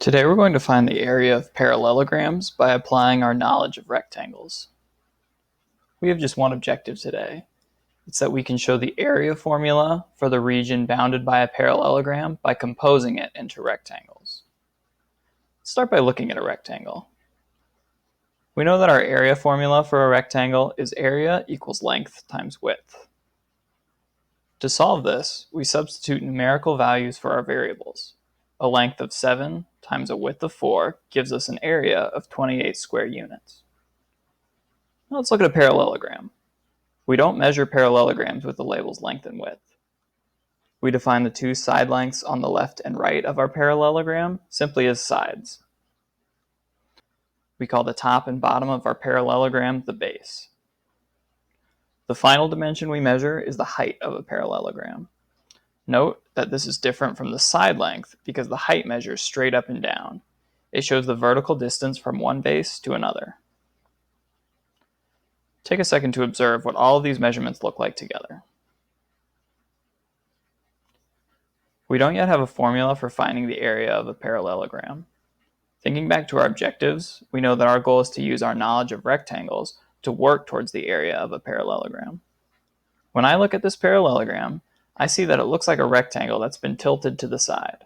Today we're going to find the area of parallelograms by applying our knowledge of rectangles. We have just one objective today. It's that we can show the area formula for the region bounded by a parallelogram by composing it into rectangles. Let's start by looking at a rectangle. We know that our area formula for a rectangle is area equals length times width. To solve this, we substitute numerical values for our variables. A length of 7 times a width of 4 gives us an area of 28 square units. Now let's look at a parallelogram. We don't measure parallelograms with the labels length and width. We define the two side lengths on the left and right of our parallelogram simply as sides. We call the top and bottom of our parallelogram the base. The final dimension we measure is the height of a parallelogram. Note that this is different from the side length because the height measures straight up and down. It shows the vertical distance from one base to another. Take a second to observe what all of these measurements look like together. We don't yet have a formula for finding the area of a parallelogram. Thinking back to our objectives, we know that our goal is to use our knowledge of rectangles to work towards the area of a parallelogram. When I look at this parallelogram, I see that it looks like a rectangle that's been tilted to the side.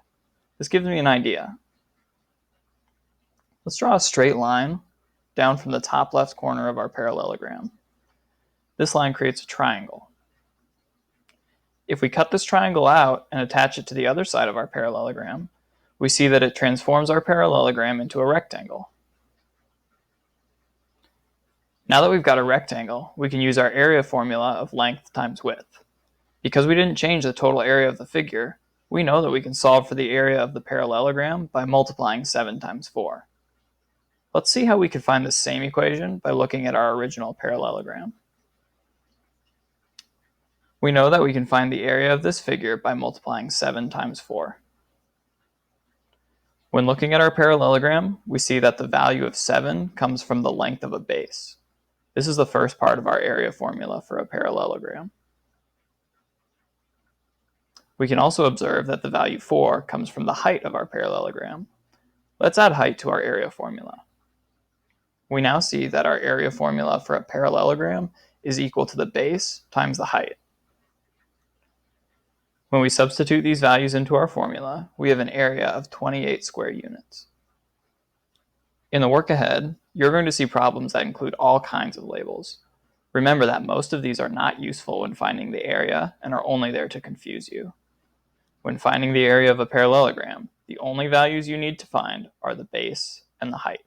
This gives me an idea. Let's draw a straight line down from the top left corner of our parallelogram. This line creates a triangle. If we cut this triangle out and attach it to the other side of our parallelogram, we see that it transforms our parallelogram into a rectangle. Now that we've got a rectangle, we can use our area formula of length times width. Because we didn't change the total area of the figure, we know that we can solve for the area of the parallelogram by multiplying 7 times 4. Let's see how we could find the same equation by looking at our original parallelogram. We know that we can find the area of this figure by multiplying 7 times 4. When looking at our parallelogram, we see that the value of 7 comes from the length of a base. This is the first part of our area formula for a parallelogram. We can also observe that the value 4 comes from the height of our parallelogram. Let's add height to our area formula. We now see that our area formula for a parallelogram is equal to the base times the height. When we substitute these values into our formula, we have an area of 28 square units. In the work ahead, you're going to see problems that include all kinds of labels. Remember that most of these are not useful when finding the area and are only there to confuse you. When finding the area of a parallelogram, the only values you need to find are the base and the height.